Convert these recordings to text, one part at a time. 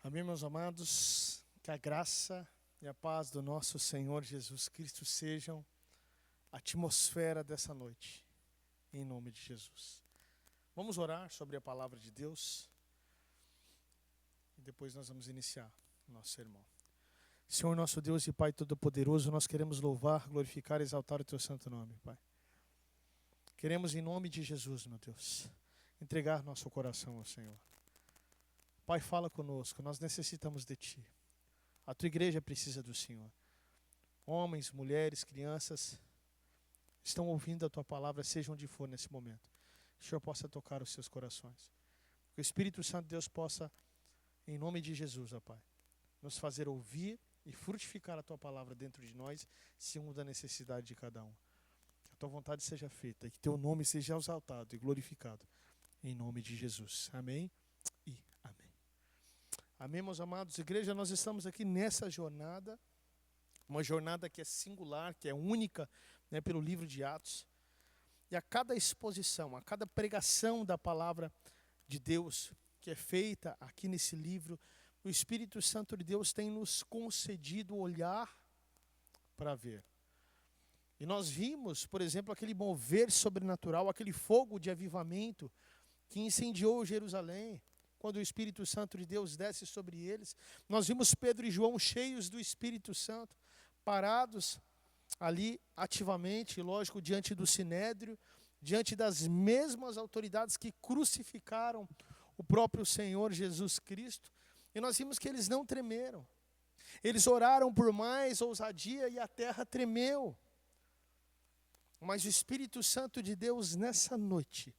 Amém, meus amados, que a graça e a paz do nosso Senhor Jesus Cristo sejam a atmosfera dessa noite, em nome de Jesus. Vamos orar sobre a palavra de Deus e depois nós vamos iniciar o nosso sermão. Senhor, nosso Deus e Pai Todo-Poderoso, nós queremos louvar, glorificar e exaltar o Teu santo nome, Pai. Queremos, em nome de Jesus, meu Deus, entregar nosso coração ao Senhor. Pai, fala conosco, nós necessitamos de Ti. A Tua igreja precisa do Senhor. Homens, mulheres, crianças, estão ouvindo a Tua palavra, seja onde for nesse momento. Que o Senhor possa tocar os seus corações. Que o Espírito Santo de Deus possa, em nome de Jesus, ó Pai, nos fazer ouvir e frutificar a Tua palavra dentro de nós, segundo a necessidade de cada um. Que a Tua vontade seja feita, que Teu nome seja exaltado e glorificado, em nome de Jesus. Amém e amém. Amém, meus amados. Igreja, nós estamos aqui nessa jornada, uma jornada que é singular, que é única, né, pelo livro de Atos. E a cada exposição, a cada pregação da palavra de Deus que é feita aqui nesse livro, o Espírito Santo de Deus tem nos concedido olhar para ver. E nós vimos, por exemplo, aquele mover sobrenatural, aquele fogo de avivamento que incendiou Jerusalém, quando o Espírito Santo de Deus desce sobre eles. Nós vimos Pedro e João cheios do Espírito Santo, parados ali ativamente, lógico, diante do Sinédrio, diante das mesmas autoridades que crucificaram o próprio Senhor Jesus Cristo. E nós vimos que eles não tremeram. Eles oraram por mais ousadia e a terra tremeu. Mas o Espírito Santo de Deus, nessa noite,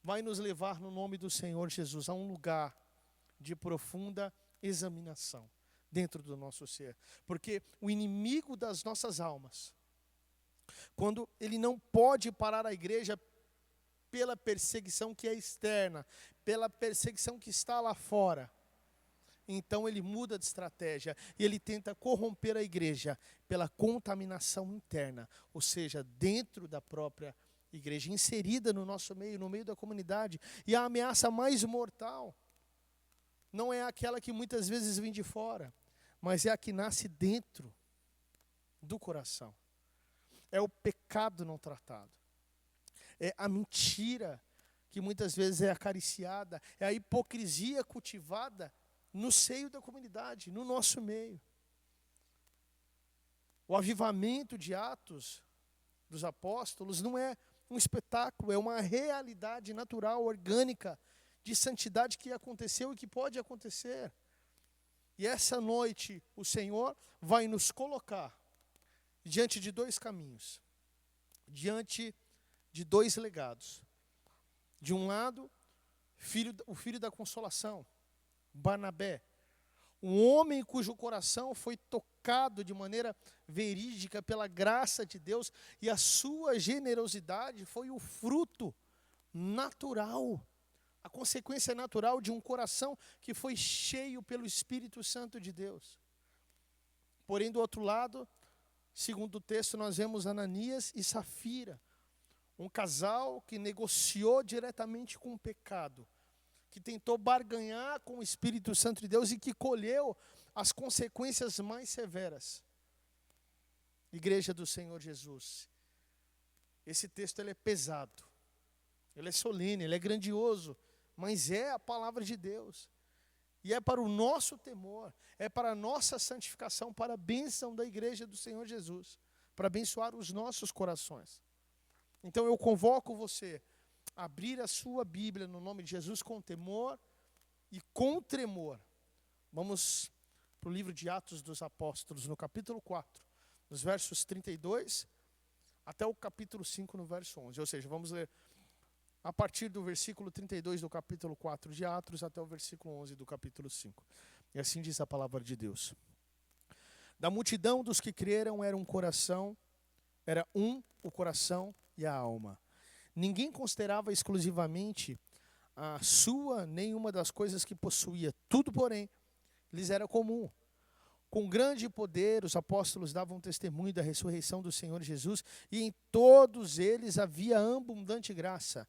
vai nos levar no nome do Senhor Jesus a um lugar de profunda examinação dentro do nosso ser. Porque o inimigo das nossas almas, quando ele não pode parar a igreja pela perseguição que é externa, pela perseguição que está lá fora, então ele muda de estratégia e ele tenta corromper a igreja pela contaminação interna, ou seja, dentro da própria igreja, inserida no nosso meio, no meio da comunidade. E a ameaça mais mortal não é aquela que muitas vezes vem de fora, mas é a que nasce dentro do coração. É o pecado não tratado. É a mentira que muitas vezes é acariciada, é a hipocrisia cultivada no seio da comunidade, no nosso meio. O avivamento de Atos dos Apóstolos não é um espetáculo, é uma realidade natural, orgânica, de santidade que aconteceu e que pode acontecer. E essa noite o Senhor vai nos colocar diante de dois caminhos, diante de dois legados. De um lado, o filho da consolação, Barnabé, um homem cujo coração foi tocado de maneira verídica pela graça de Deus, e a sua generosidade foi o fruto natural, a consequência natural de um coração que foi cheio pelo Espírito Santo de Deus. Porém, do outro lado, segundo o texto, nós vemos Ananias e Safira, um casal que negociou diretamente com o pecado, que tentou barganhar com o Espírito Santo de Deus e que colheu as consequências mais severas. Igreja do Senhor Jesus, esse texto ele é pesado, ele é solene, ele é grandioso, mas é a palavra de Deus. E é para o nosso temor, é para a nossa santificação, para a bênção da igreja do Senhor Jesus, para abençoar os nossos corações. Então eu convoco você a abrir a sua Bíblia no nome de Jesus com temor e com tremor. Vamos para o livro de Atos dos Apóstolos, no capítulo 4, nos versos 32 até o capítulo 5, no verso 11. Ou seja, vamos ler a partir do versículo 32 do capítulo 4 de Atos até o versículo 11 do capítulo 5. E assim diz a palavra de Deus. Da multidão dos que creram era um o coração e a alma. Ninguém considerava exclusivamente a sua nenhuma das coisas que possuía. Tudo, porém, lhes era comum. Com grande poder, os apóstolos davam testemunho da ressurreição do Senhor Jesus, e em todos eles havia abundante graça.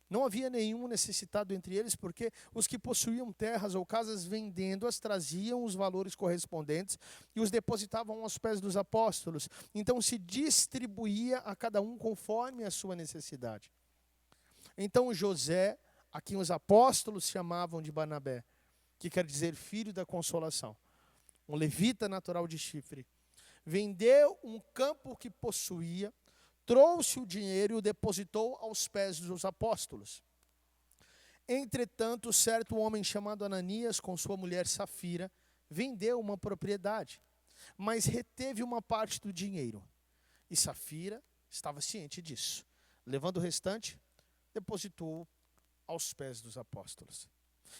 Não havia nenhum necessitado entre eles, porque os que possuíam terras ou casas vendendo-as traziam os valores correspondentes e os depositavam aos pés dos apóstolos. Então se distribuía a cada um conforme a sua necessidade. Então José, a quem os apóstolos chamavam de Barnabé, que quer dizer filho da consolação, um levita natural de Chipre, vendeu um campo que possuía, trouxe o dinheiro e o depositou aos pés dos apóstolos. Entretanto, certo homem chamado Ananias, com sua mulher Safira, vendeu uma propriedade, mas reteve uma parte do dinheiro. E Safira estava ciente disso. Levando o restante, depositou aos pés dos apóstolos.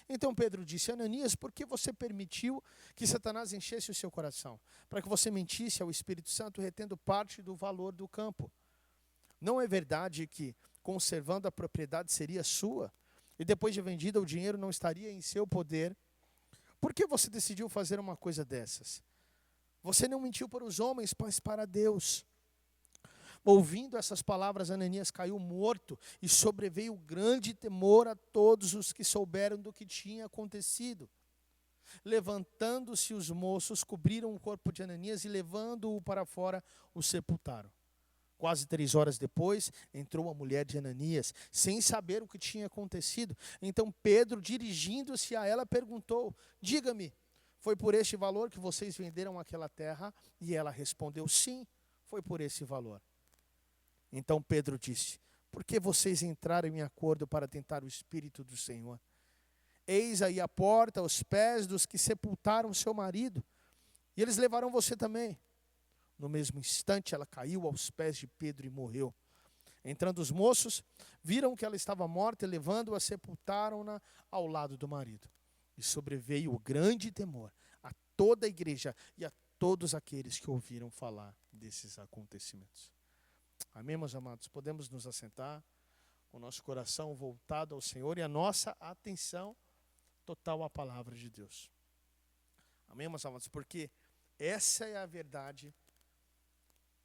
Então Pedro disse: Ananias, por que você permitiu que Satanás enchesse o seu coração? Para que você mentisse ao Espírito Santo, retendo parte do valor do campo. Não é verdade que, conservando a propriedade, seria sua? E depois de vendida, o dinheiro não estaria em seu poder? Por que você decidiu fazer uma coisa dessas? Você não mentiu para os homens, mas para Deus. Ouvindo essas palavras, Ananias caiu morto e sobreveio grande temor a todos os que souberam do que tinha acontecido. Levantando-se os moços, cobriram o corpo de Ananias e, levando-o para fora, o sepultaram. Quase 3 horas depois, entrou a mulher de Ananias, sem saber o que tinha acontecido. Então Pedro, dirigindo-se a ela, perguntou: diga-me, foi por este valor que vocês venderam aquela terra? E ela respondeu: sim, foi por esse valor. Então Pedro disse: por que vocês entraram em acordo para tentar o Espírito do Senhor? Eis aí a porta aos pés dos que sepultaram seu marido, e eles levarão você também. No mesmo instante, ela caiu aos pés de Pedro e morreu. Entrando os moços, viram que ela estava morta e, levando-a, sepultaram-na ao lado do marido. E sobreveio o grande temor a toda a igreja e a todos aqueles que ouviram falar desses acontecimentos. Amém, meus amados? Podemos nos assentar, com o nosso coração voltado ao Senhor e a nossa atenção total à palavra de Deus. Amém, meus amados? Porque essa é a verdade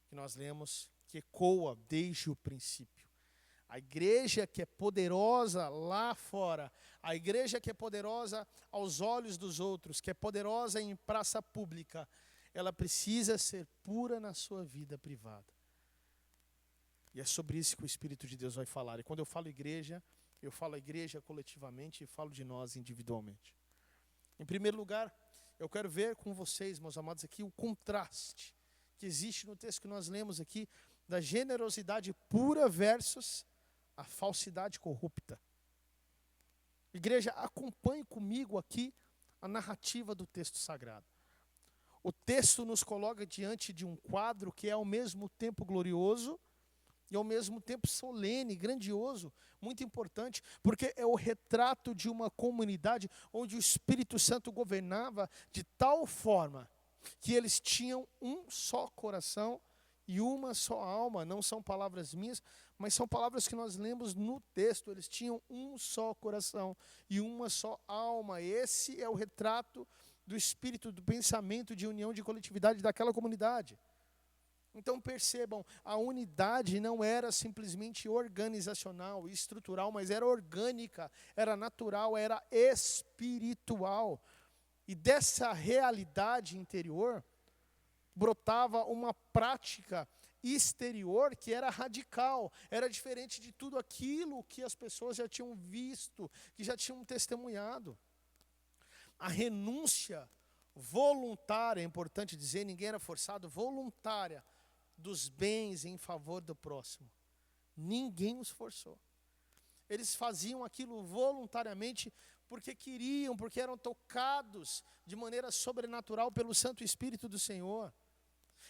que nós lemos, que ecoa desde o princípio. A igreja que é poderosa lá fora, a igreja que é poderosa aos olhos dos outros, que é poderosa em praça pública, ela precisa ser pura na sua vida privada. E é sobre isso que o Espírito de Deus vai falar. E quando eu falo igreja, eu falo a igreja coletivamente e falo de nós individualmente. Em primeiro lugar, eu quero ver com vocês, meus amados, aqui o contraste que existe no texto que nós lemos aqui, da generosidade pura versus a falsidade corrupta. Igreja, acompanhe comigo aqui a narrativa do texto sagrado. O texto nos coloca diante de um quadro que é ao mesmo tempo glorioso e ao mesmo tempo solene, grandioso, muito importante, porque é o retrato de uma comunidade onde o Espírito Santo governava de tal forma que eles tinham um só coração e uma só alma. Não são palavras minhas, mas são palavras que nós lemos no texto. Eles tinham um só coração e uma só alma. Esse é o retrato do espírito, do pensamento de união, de coletividade daquela comunidade. Então percebam, a unidade não era simplesmente organizacional e estrutural, mas era orgânica, era natural, era espiritual. E dessa realidade interior, brotava uma prática exterior que era radical, era diferente de tudo aquilo que as pessoas já tinham visto, que já tinham testemunhado. A renúncia voluntária, é importante dizer, ninguém era forçado, voluntária, dos bens em favor do próximo. Ninguém os forçou. Eles faziam aquilo voluntariamente porque queriam, porque eram tocados de maneira sobrenatural pelo Santo Espírito do Senhor.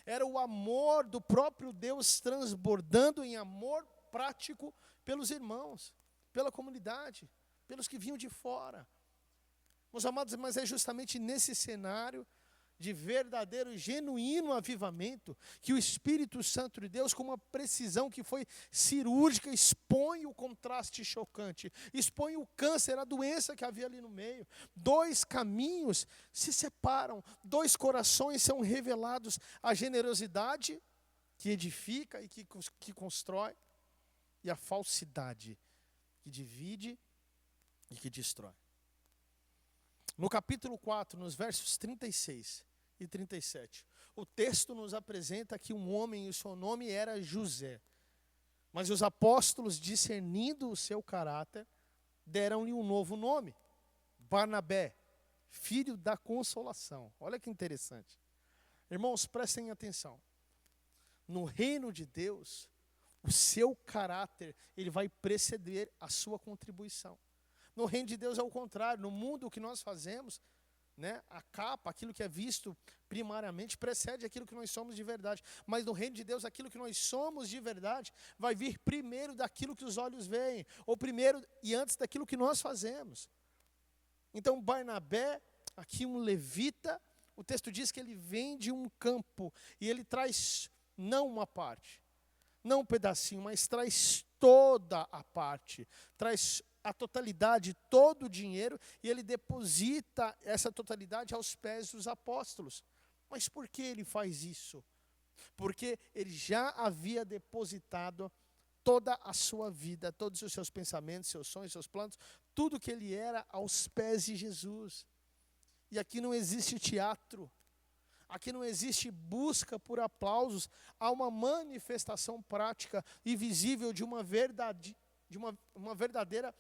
Era o amor do próprio Deus transbordando em amor prático pelos irmãos, pela comunidade, pelos que vinham de fora. Meus amados, mas é justamente nesse cenário de verdadeiro e genuíno avivamento que o Espírito Santo de Deus, com uma precisão que foi cirúrgica, expõe o contraste chocante, expõe o câncer, a doença que havia ali no meio. 2 caminhos se separam, 2 corações são revelados, a generosidade que edifica e que constrói, e a falsidade que que divide e que destrói. No capítulo 4, nos versos 36 e 37, o texto nos apresenta que um homem, e o seu nome era José. Mas os apóstolos, discernindo o seu caráter, deram-lhe um novo nome, Barnabé, filho da consolação. Olha que interessante. Irmãos, prestem atenção. No reino de Deus, o seu caráter, ele vai preceder a sua contribuição. No reino de Deus é o contrário. No mundo, o que nós fazemos, né, a capa, aquilo que é visto primariamente, precede aquilo que nós somos de verdade. Mas no reino de Deus, aquilo que nós somos de verdade, vai vir primeiro daquilo que os olhos veem, ou primeiro e antes daquilo que nós fazemos. Então, Barnabé, aqui um levita, o texto diz que ele vem de um campo, e ele traz não uma parte, não um pedacinho, mas traz toda a parte, traz a totalidade, todo o dinheiro, e ele deposita essa totalidade aos pés dos apóstolos. Mas por que ele faz isso? Porque ele já havia depositado toda a sua vida, todos os seus pensamentos, seus sonhos, seus planos, tudo que ele era aos pés de Jesus. E aqui não existe teatro, aqui não existe busca por aplausos, há uma manifestação prática e visível de uma verdade, de uma verdadeira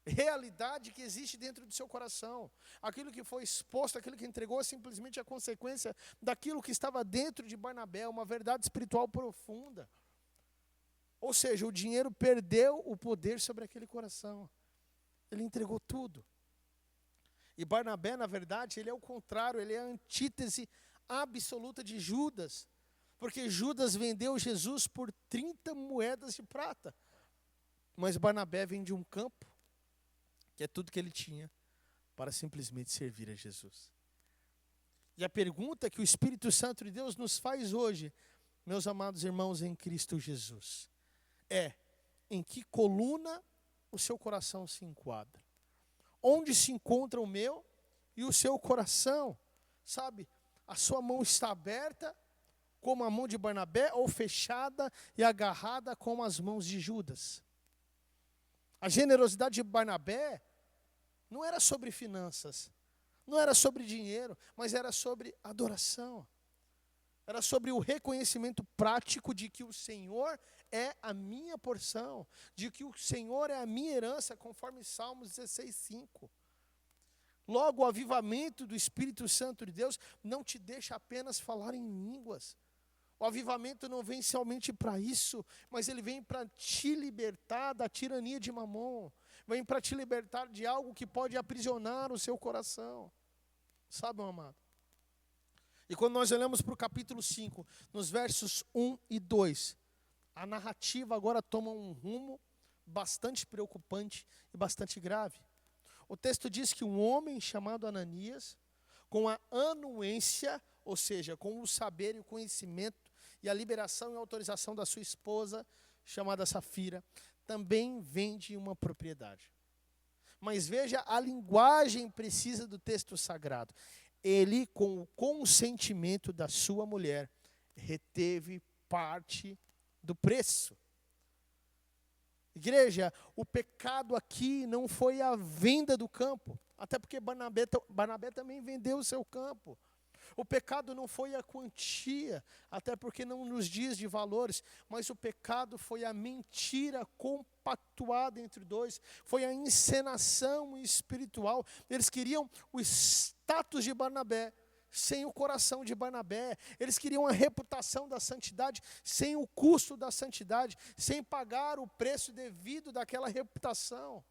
realidade que existe dentro do seu coração. Aquilo que foi exposto, aquilo que entregou, é simplesmente a consequência daquilo que estava dentro de Barnabé, uma verdade espiritual profunda. Ou seja, o dinheiro perdeu o poder sobre aquele coração. Ele entregou tudo. E Barnabé, na verdade, ele é o contrário, ele é a antítese absoluta de Judas. Porque Judas vendeu Jesus por 30 moedas de prata. Mas Barnabé vem de um campo, que é tudo que ele tinha, para simplesmente servir a Jesus. E a pergunta que o Espírito Santo de Deus nos faz hoje, meus amados irmãos em Cristo Jesus, é: em que coluna o seu coração se enquadra? Onde se encontra o meu e o seu coração? Sabe, a sua mão está aberta, como a mão de Barnabé, ou fechada e agarrada como as mãos de Judas? A generosidade de Barnabé não era sobre finanças, não era sobre dinheiro, mas era sobre adoração. Era sobre o reconhecimento prático de que o Senhor é a minha porção, de que o Senhor é a minha herança, conforme Salmos 16:5. Logo, o avivamento do Espírito Santo de Deus não te deixa apenas falar em línguas. O avivamento não vem somente para isso, mas ele vem para te libertar da tirania de Mamon. Vem para te libertar de algo que pode aprisionar o seu coração. Sabe, meu amado? E quando nós olhamos para o capítulo 5, nos versos 1 e 2, a narrativa agora toma um rumo bastante preocupante e bastante grave. O texto diz que um homem chamado Ananias, com a anuência, ou seja, com o saber e o conhecimento e a liberação e autorização da sua esposa, chamada Safira, também vende uma propriedade. Mas veja a linguagem precisa do texto sagrado. Ele, com o consentimento da sua mulher, reteve parte do preço. Igreja, o pecado aqui não foi a venda do campo, até porque Barnabé também vendeu o seu campo. O pecado não foi a quantia, até porque não nos diz de valores, mas o pecado foi a mentira compactuada entre dois, foi a encenação espiritual. Eles queriam o status de Barnabé, sem o coração de Barnabé. Eles queriam a reputação da santidade, sem o custo da santidade, sem pagar o preço devido daquela reputação.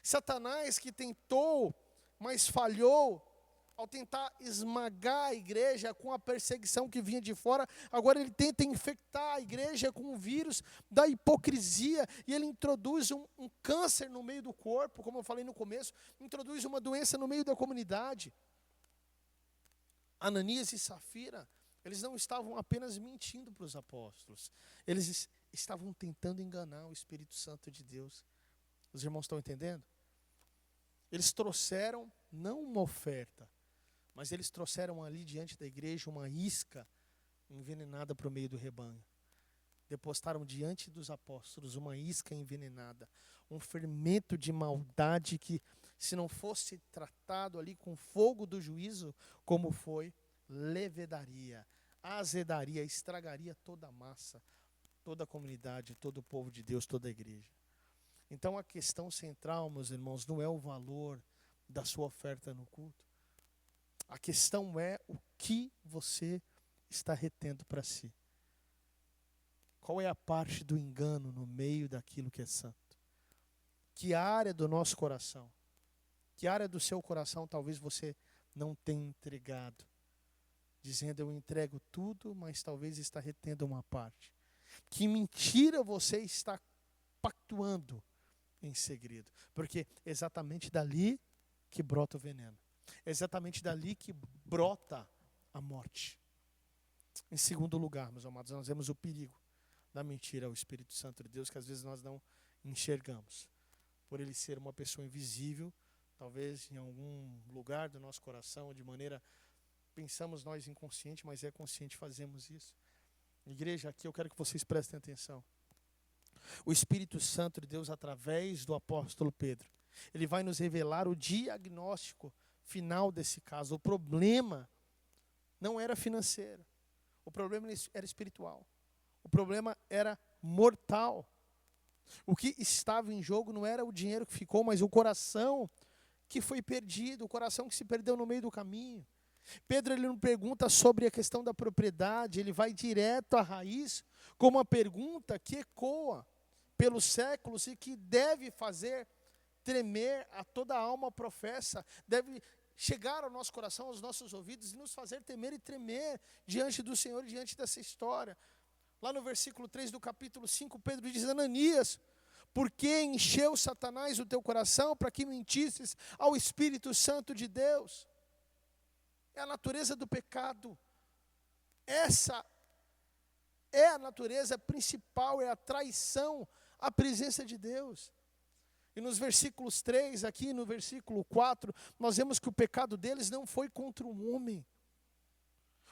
Satanás, que tentou, mas falhou, ao tentar esmagar a igreja com a perseguição que vinha de fora, agora ele tenta infectar a igreja com o vírus da hipocrisia, e ele introduz um câncer no meio do corpo, como eu falei no começo, introduz uma doença no meio da comunidade. Ananias e Safira, eles não estavam apenas mentindo para os apóstolos, eles estavam tentando enganar o Espírito Santo de Deus. Os irmãos estão entendendo? Eles trouxeram não uma oferta, mas eles trouxeram ali diante da igreja uma isca envenenada para o meio do rebanho. depostaram diante dos apóstolos uma isca envenenada, um fermento de maldade que, se não fosse tratado ali com fogo do juízo, como foi, levedaria, azedaria, estragaria toda a massa, toda a comunidade, todo o povo de Deus, toda a igreja. Então a questão central, meus irmãos, não é o valor da sua oferta no culto. A questão é o que você está retendo para si. Qual é a parte do engano no meio daquilo que é santo? Que área do nosso coração, que área do seu coração talvez você não tenha entregado? Dizendo, eu entrego tudo, mas talvez está retendo uma parte. Que mentira você está pactuando em segredo? Porque é exatamente dali que brota o veneno. É exatamente dali que brota a morte. Em segundo lugar, meus amados, nós vemos o perigo da mentira ao Espírito Santo de Deus, que às vezes nós não enxergamos. Por ele ser uma pessoa invisível, talvez em algum lugar do nosso coração, de maneira, pensamos nós inconsciente, mas é consciente, fazemos isso. Igreja, aqui eu quero que vocês prestem atenção. O Espírito Santo de Deus, através do apóstolo Pedro, ele vai nos revelar o diagnóstico final desse caso. O problema não era financeiro. O problema era espiritual. O problema era mortal. O que estava em jogo não era o dinheiro que ficou, mas o coração que foi perdido, o coração que se perdeu no meio do caminho. Pedro, ele não pergunta sobre a questão da propriedade, ele vai direto à raiz, com uma pergunta que ecoa pelos séculos e que deve fazer tremer a toda a alma professa, deve chegar ao nosso coração, aos nossos ouvidos e nos fazer temer e tremer diante do Senhor, diante dessa história. Lá no versículo 3 do capítulo 5, Pedro diz, Ananias, por que encheu Satanás o teu coração para que mentisses ao Espírito Santo de Deus? É a natureza do pecado. Essa é a natureza principal, é a traição à presença de Deus. E nos versículos 3, aqui no versículo 4, nós vemos que o pecado deles não foi contra um homem.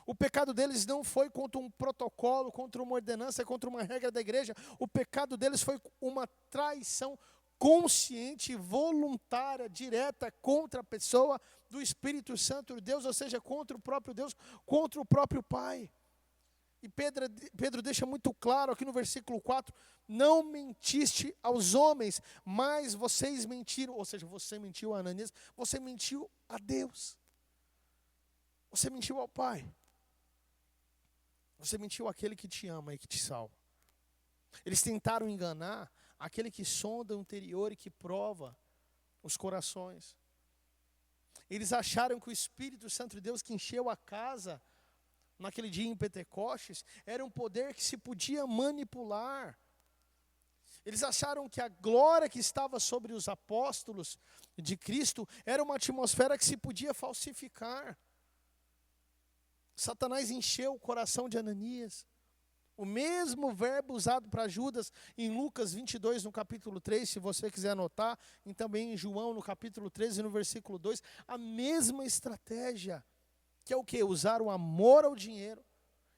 O pecado deles não foi contra um protocolo, contra uma ordenança, contra uma regra da igreja. O pecado deles foi uma traição consciente, voluntária, direta contra a pessoa do Espírito Santo de Deus, ou seja, contra o próprio Deus, contra o próprio Pai. E Pedro deixa muito claro aqui no versículo 4, não mentiste aos homens, mas vocês mentiram, ou seja, você mentiu a Ananias, você mentiu a Deus. Você mentiu ao Pai. Você mentiu àquele que te ama e que te salva. Eles tentaram enganar aquele que sonda o interior e que prova os corações. Eles acharam que o Espírito Santo de Deus que encheu a casa naquele dia em Pentecostes era um poder que se podia manipular. Eles acharam que a glória que estava sobre os apóstolos de Cristo era uma atmosfera que se podia falsificar. Satanás encheu o coração de Ananias. O mesmo verbo usado para Judas em Lucas 22, no capítulo 3, se você quiser anotar, e também em João, no capítulo 13, no versículo 2, a mesma estratégia, que é o quê? Usar o amor ao dinheiro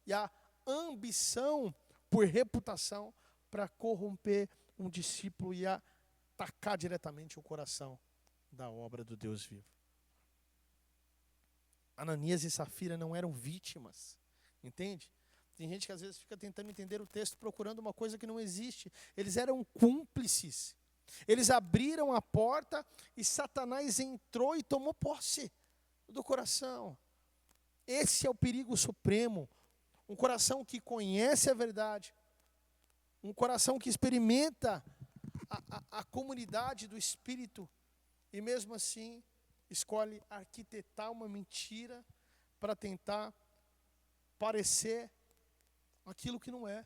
e a ambição por reputação para corromper um discípulo e atacar diretamente o coração da obra do Deus vivo. Ananias e Safira não eram vítimas, entende? Tem gente que às vezes fica tentando entender o texto, procurando uma coisa que não existe. Eles eram cúmplices. Eles abriram a porta e Satanás entrou e tomou posse do coração. Esse é o perigo supremo. Um coração que conhece a verdade. Um coração que experimenta a comunidade do Espírito. E mesmo assim, escolhe arquitetar uma mentira para tentar parecer aquilo que não é.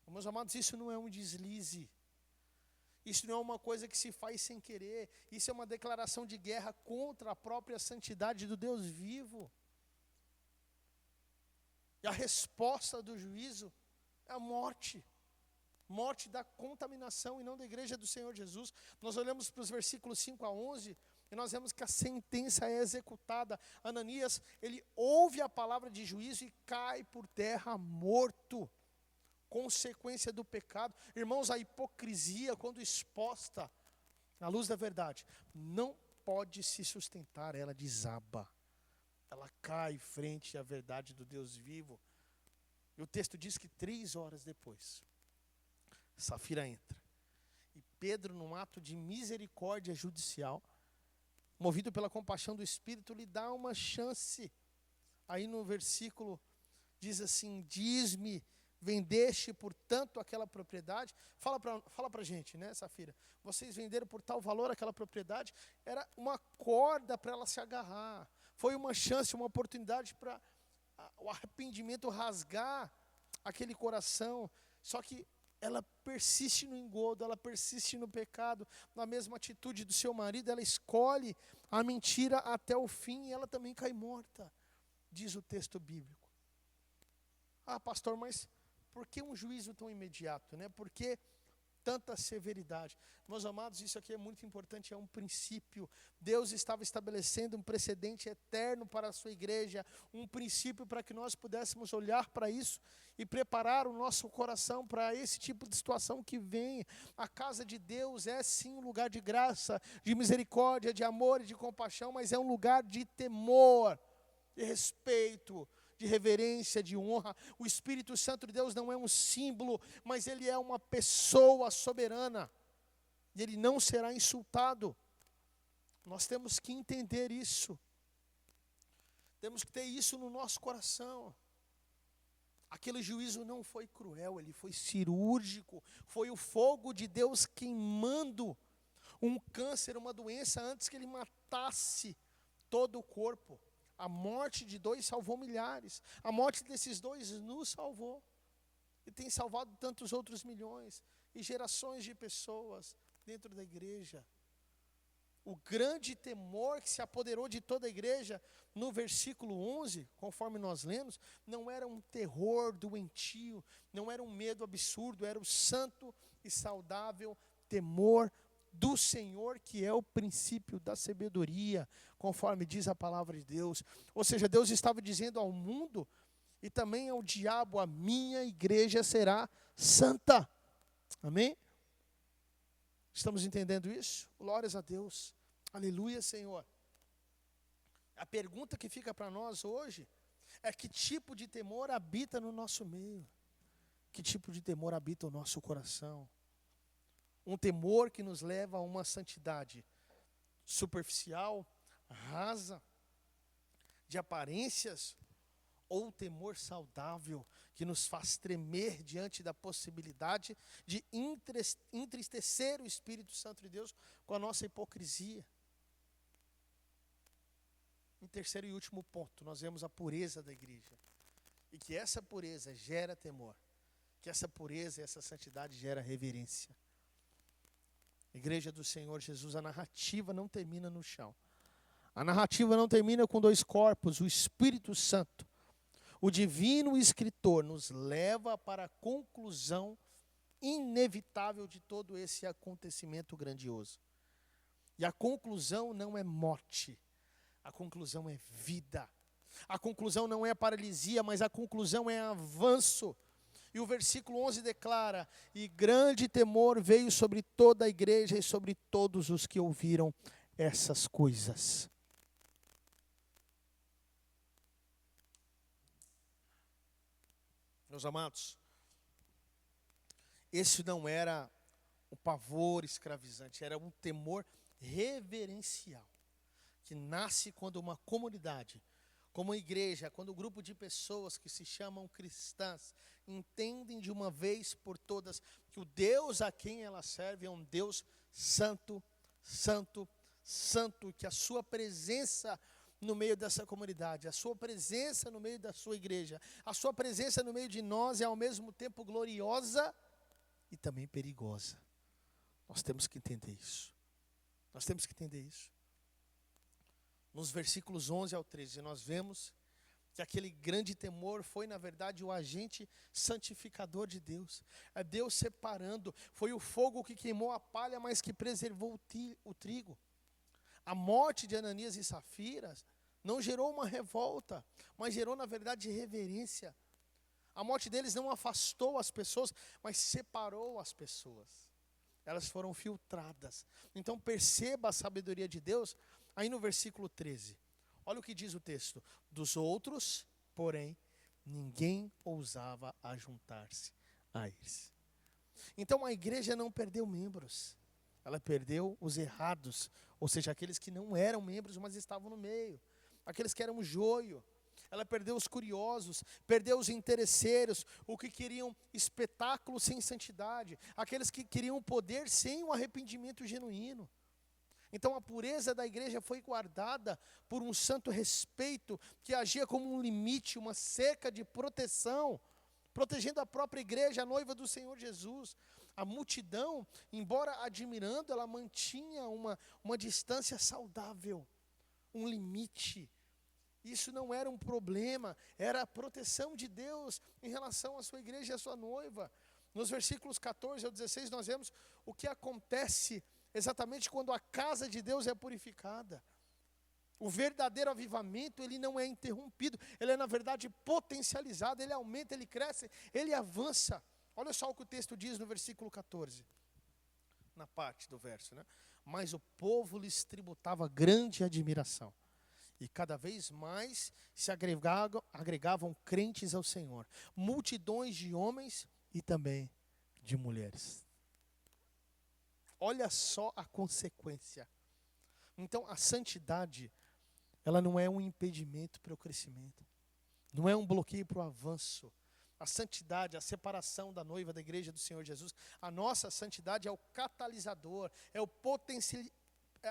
Meus amados, isso não é um deslize. Isso não é uma coisa que se faz sem querer. Isso é uma declaração de guerra contra a própria santidade do Deus vivo. E a resposta do juízo é a morte. Morte da contaminação e não da igreja do Senhor Jesus. Nós olhamos para os versículos 5 a 11 e nós vemos que a sentença é executada. Ananias, ele ouve a palavra de juízo e cai por terra morto. consequência do pecado. Irmãos, a hipocrisia, quando exposta à luz da verdade, não pode se sustentar, ela desaba. Ela cai frente à verdade do Deus vivo. E o texto diz que 3 horas depois, Safira entra. E Pedro, num ato de misericórdia judicial, movido pela compaixão do Espírito, lhe dá uma chance. Aí no versículo diz assim: diz-me, vendeste por tanto aquela propriedade? Fala para a gente, né, Safira? Vocês venderam por tal valor aquela propriedade? Era uma corda para ela se agarrar. Foi uma chance, uma oportunidade para o arrependimento rasgar aquele coração. Só que ela persiste no engodo, ela persiste no pecado, na mesma atitude do seu marido, ela escolhe a mentira até o fim e ela também cai morta, diz o texto bíblico. Ah, pastor, mas por que um juízo tão imediato, né? Por que tanta severidade? Meus amados, isso aqui é muito importante, é um princípio. Deus estava estabelecendo um precedente eterno para a sua igreja, um princípio para que nós pudéssemos olhar para isso e preparar o nosso coração para esse tipo de situação que vem. A casa de Deus é sim um lugar de graça, de misericórdia, de amor e de compaixão, mas é um lugar de temor, de respeito, de reverência, de honra. O Espírito Santo de Deus não é um símbolo, mas ele é uma pessoa soberana. E ele não será insultado. Nós temos que entender isso. Temos que ter isso no nosso coração. Aquele juízo não foi cruel, ele foi cirúrgico. Foi o fogo de Deus queimando um câncer, uma doença, antes que ele matasse todo o corpo. A morte de 2 salvou milhares. A morte desses 2 nos salvou. E tem salvado tantos outros milhões. E gerações de pessoas dentro da igreja. O grande temor que se apoderou de toda a igreja, no versículo 11, conforme nós lemos, não era um terror doentio, não era um medo absurdo, era o santo e saudável temor do Senhor, que é o princípio da sabedoria, conforme diz a palavra de Deus. Ou seja, Deus estava dizendo ao mundo e também ao diabo: a minha igreja será santa. Amém? Estamos entendendo isso? Glórias a Deus. Aleluia, Senhor. A pergunta que fica para nós hoje é: que tipo de temor habita no nosso meio? Que tipo de temor habita o nosso coração? Um temor que nos leva a uma santidade superficial, rasa, de aparências, ou temor saudável que nos faz tremer diante da possibilidade de entristecer o Espírito Santo de Deus com a nossa hipocrisia. Em terceiro e último ponto, nós vemos a pureza da igreja. E que essa pureza gera temor. Que essa pureza e essa santidade gera reverência. Igreja do Senhor Jesus, a narrativa não termina no chão. A narrativa não termina com 2 corpos, o Espírito Santo. O divino escritor nos leva para a conclusão inevitável de todo esse acontecimento grandioso. E a conclusão não é morte, a conclusão é vida. A conclusão não é paralisia, mas a conclusão é avanço. E o versículo 11 declara: e grande temor veio sobre toda a igreja e sobre todos os que ouviram essas coisas. Meus amados, esse não era o pavor escravizante, era um temor reverencial, que nasce quando uma comunidade, como a igreja, quando um grupo de pessoas que se chamam cristãs, entendem de uma vez por todas que o Deus a quem ela serve é um Deus santo, santo, santo, que a sua presença no meio dessa comunidade, a sua presença no meio da sua igreja, a sua presença no meio de nós é ao mesmo tempo gloriosa e também perigosa. Nós temos que entender isso. Nós temos que entender isso. Nos versículos 11 ao 13, nós vemos que aquele grande temor foi, na verdade, o agente santificador de Deus. É Deus separando. Foi o fogo que queimou a palha, mas que preservou o trigo. A morte de Ananias e Safira não gerou uma revolta, mas gerou, na verdade, reverência. A morte deles não afastou as pessoas, mas separou as pessoas. Elas foram filtradas. Então perceba a sabedoria de Deus aí no versículo 13. Olha o que diz o texto. Dos outros, porém, ninguém ousava ajuntar-se a eles. Então a igreja não perdeu membros. Ela perdeu os errados, ou seja, aqueles que não eram membros, mas estavam no meio. Aqueles que eram joio. Ela perdeu os curiosos, perdeu os interesseiros, o que queriam espetáculo sem santidade, aqueles que queriam poder sem um arrependimento genuíno. Então a pureza da igreja foi guardada por um santo respeito que agia como um limite, uma cerca de proteção, protegendo a própria igreja, a noiva do Senhor Jesus. A multidão, embora admirando, ela mantinha uma distância saudável, um limite. Isso não era um problema, era a proteção de Deus em relação à sua igreja e à sua noiva. Nos versículos 14 ao 16 nós vemos o que acontece exatamente quando a casa de Deus é purificada. O verdadeiro avivamento, ele não é interrompido, ele é na verdade potencializado, ele aumenta, ele cresce, ele avança. Olha só o que o texto diz no versículo 14, na parte do verso, né? Mas o povo lhes tributava grande admiração. E cada vez mais se agregavam crentes ao Senhor. Multidões de homens e também de mulheres. Olha só a consequência. Então a santidade, ela não é um impedimento para o crescimento. Não é um bloqueio para o avanço. A santidade, a separação da noiva da igreja do Senhor Jesus. A nossa santidade é o catalisador, é o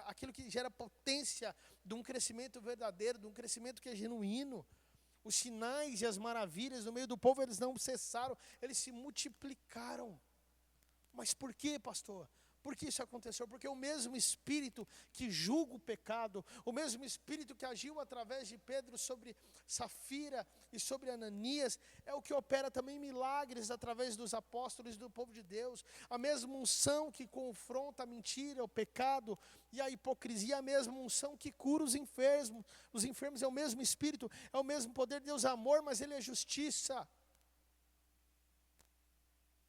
aquilo que gera potência de um crescimento verdadeiro, de um crescimento que é genuíno. Os sinais e as maravilhas no meio do povo, eles não cessaram, eles se multiplicaram. Mas por quê, pastor? Por que isso aconteceu? Porque o mesmo Espírito que julga o pecado, o mesmo Espírito que agiu através de Pedro sobre Safira e sobre Ananias, é o que opera também milagres através dos apóstolos e do povo de Deus. A mesma unção que confronta a mentira, o pecado e a hipocrisia, a mesma unção que cura os enfermos. Os enfermos é o mesmo Espírito, é o mesmo poder de Deus, é amor, mas ele é justiça.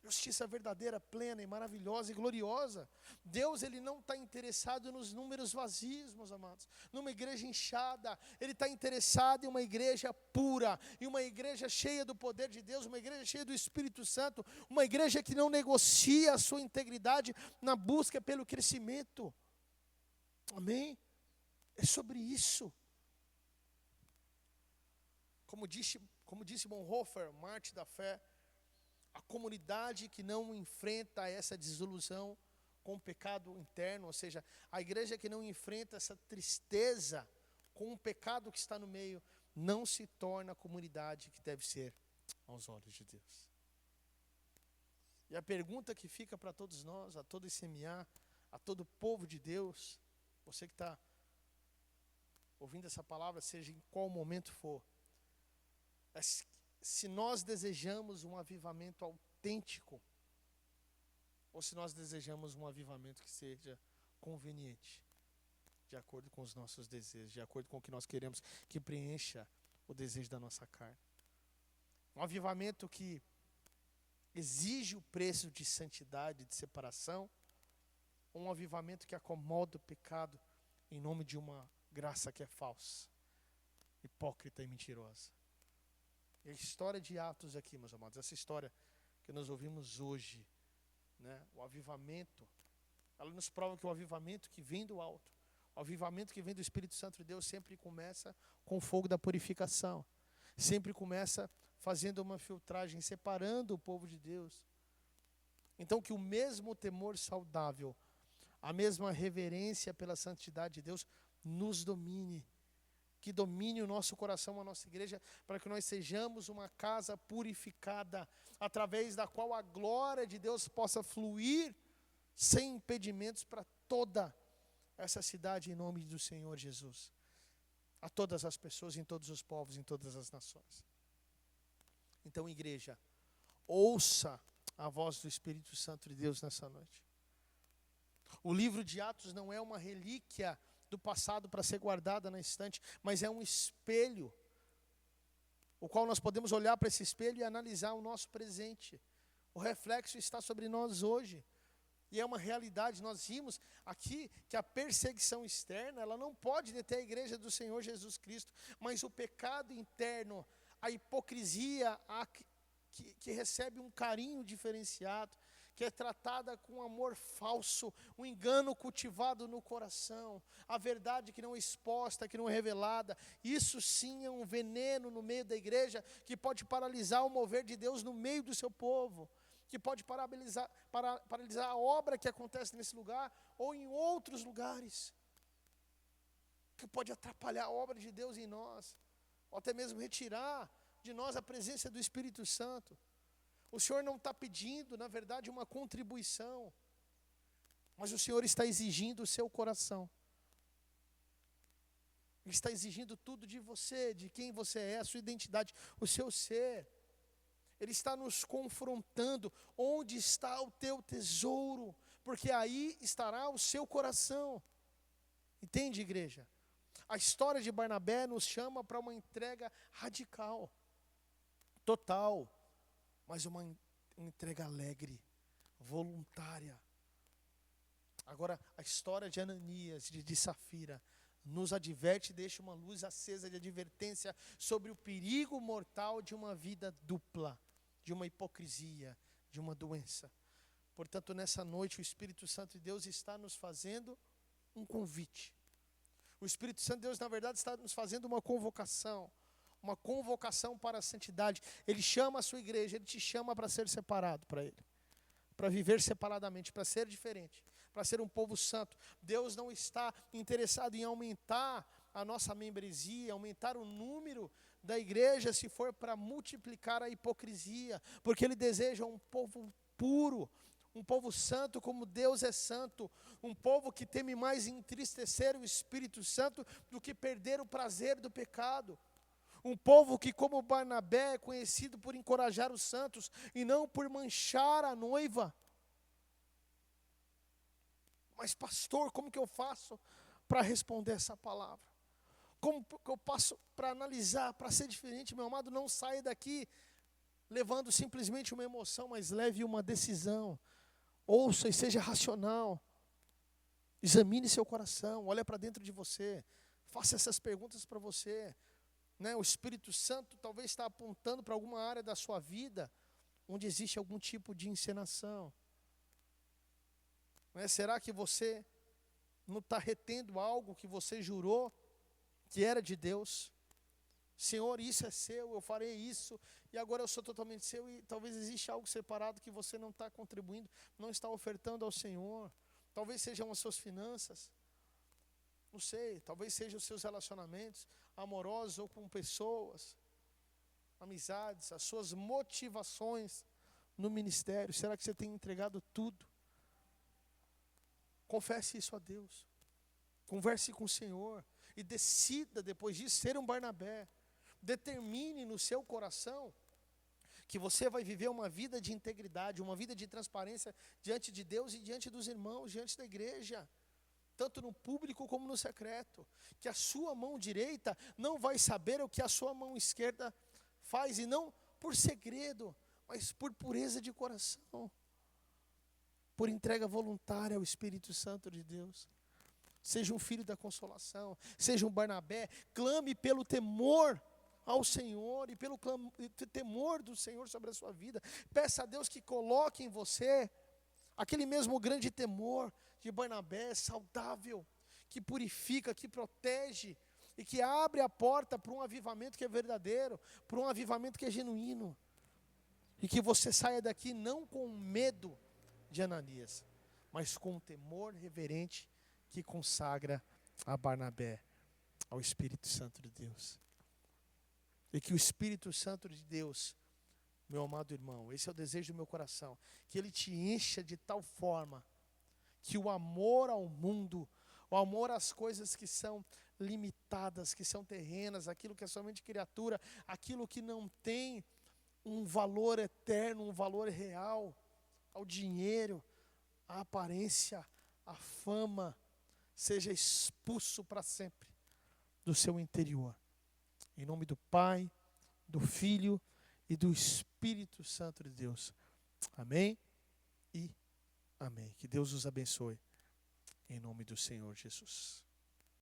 Justiça verdadeira, plena e maravilhosa e gloriosa. Deus, ele não está interessado nos números vazios, meus amados. Numa igreja inchada. Ele está interessado em uma igreja pura. Em uma igreja cheia do poder de Deus. Uma igreja cheia do Espírito Santo. Uma igreja que não negocia a sua integridade na busca pelo crescimento. Amém? É sobre isso. Como disse Bonhoeffer, Marte da Fé, a comunidade que não enfrenta essa desilusão com o pecado interno, ou seja, a igreja que não enfrenta essa tristeza com o pecado que está no meio, não se torna a comunidade que deve ser aos olhos de Deus. E a pergunta que fica para todos nós, a todo ICMA, a todo o povo de Deus, você que está ouvindo essa palavra, seja em qual momento for, é se nós desejamos um avivamento autêntico, ou se nós desejamos um avivamento que seja conveniente, de acordo com os nossos desejos, de acordo com o que nós queremos, que preencha o desejo da nossa carne. Um avivamento que exige o preço de santidade, de separação, ou um avivamento que acomoda o pecado em nome de uma graça que é falsa, hipócrita e mentirosa. E a história de Atos aqui, meus amados, essa história que nós ouvimos hoje, né, o avivamento, ela nos prova que o avivamento que vem do alto, o avivamento que vem do Espírito Santo de Deus sempre começa com o fogo da purificação, sempre começa fazendo uma filtragem, separando o povo de Deus. Então que o mesmo temor saudável, a mesma reverência pela santidade de Deus nos domine, que domine o nosso coração, a nossa igreja, para que nós sejamos uma casa purificada, através da qual a glória de Deus possa fluir sem impedimentos para toda essa cidade, em nome do Senhor Jesus. A todas as pessoas, em todos os povos, em todas as nações. Então, igreja, ouça a voz do Espírito Santo de Deus nessa noite. O livro de Atos não é uma relíquia do passado para ser guardada na estante, mas é um espelho. o qual nós podemos olhar para esse espelho e analisar o nosso presente. O reflexo está sobre nós hoje. E é uma realidade. Nós vimos aqui que a perseguição externa, ela não pode deter a igreja do Senhor Jesus Cristo, mas o pecado interno, a hipocrisia, que recebe um carinho diferenciado, que é tratada com amor falso, um engano cultivado no coração, a verdade que não é exposta, que não é revelada, isso sim é um veneno no meio da igreja, que pode paralisar o mover de Deus no meio do seu povo, que pode paralisar a obra que acontece nesse lugar, ou em outros lugares, que pode atrapalhar a obra de Deus em nós, ou até mesmo retirar de nós a presença do Espírito Santo. O Senhor não está pedindo, na verdade, uma contribuição, mas o Senhor está exigindo o seu coração. Ele está exigindo tudo de você, de quem você é, a sua identidade, o seu ser. Ele está nos confrontando. Onde está o teu tesouro? Porque aí estará o seu coração. Entende, igreja? A história de Barnabé nos chama para uma entrega radical, total, mas uma entrega alegre, voluntária. Agora, a história de Ananias e de Safira nos adverte e deixa uma luz acesa de advertência sobre o perigo mortal de uma vida dupla, de uma hipocrisia, de uma doença. Portanto, nessa noite, o Espírito Santo de Deus está nos fazendo um convite. O Espírito Santo de Deus, na verdade, está nos fazendo uma convocação para a santidade. Ele chama a sua igreja, ele te chama para ser separado para ele, para viver separadamente, para ser diferente, para ser um povo santo. Deus não está interessado em aumentar a nossa membresia, aumentar o número da igreja, se for para multiplicar a hipocrisia, porque Ele deseja um povo puro, um povo santo como Deus é santo, um povo que teme mais entristecer o Espírito Santo do que perder o prazer do pecado. Um povo que, como Barnabé, é conhecido por encorajar os santos e não por manchar a noiva. Mas pastor, como que eu faço para responder essa palavra? Como que eu passo para analisar, para ser diferente? Meu amado, não saia daqui levando simplesmente uma emoção, mas leve uma decisão. Ouça e seja racional. Examine seu coração, olha para dentro de você. Faça essas perguntas para você. O Espírito Santo talvez está apontando para alguma área da sua vida onde existe algum tipo de encenação. Será que você não está retendo algo que você jurou que era de Deus? Senhor, isso é seu, eu farei isso, e agora eu sou totalmente seu, e talvez exista algo separado que você não está contribuindo, não está ofertando ao Senhor. Talvez sejam as suas finanças, não sei, talvez sejam os seus relacionamentos amorosos ou com pessoas, amizades, as suas motivações no ministério. Será que você tem entregado tudo? Confesse isso a Deus, converse com o Senhor e decida depois disso ser um Barnabé. Determine no seu coração que você vai viver uma vida de integridade, uma vida de transparência diante de Deus e diante dos irmãos, diante da igreja, tanto no público como no secreto, que a sua mão direita não vai saber o que a sua mão esquerda faz, e não por segredo, mas por pureza de coração, por entrega voluntária ao Espírito Santo de Deus. Seja um filho da consolação, seja um Barnabé, clame pelo temor ao Senhor e pelo temor do Senhor sobre a sua vida. Peça a Deus que coloque em você aquele mesmo grande temor de Barnabé, saudável, que purifica, que protege e que abre a porta para um avivamento que é verdadeiro, para um avivamento que é genuíno. E que você saia daqui não com medo de Ananias, mas com um temor reverente que consagra a Barnabé ao Espírito Santo de Deus. E que o Espírito Santo de Deus, meu amado irmão, esse é o desejo do meu coração, que Ele te encha de tal forma que o amor ao mundo, o amor às coisas que são limitadas, que são terrenas, aquilo que é somente criatura, aquilo que não tem um valor eterno, um valor real, ao dinheiro, à aparência, à fama, seja expulso para sempre do seu interior. Em nome do Pai, do Filho e do Espírito Santo de Deus. Amém e amém. Que Deus os abençoe. Em nome do Senhor Jesus.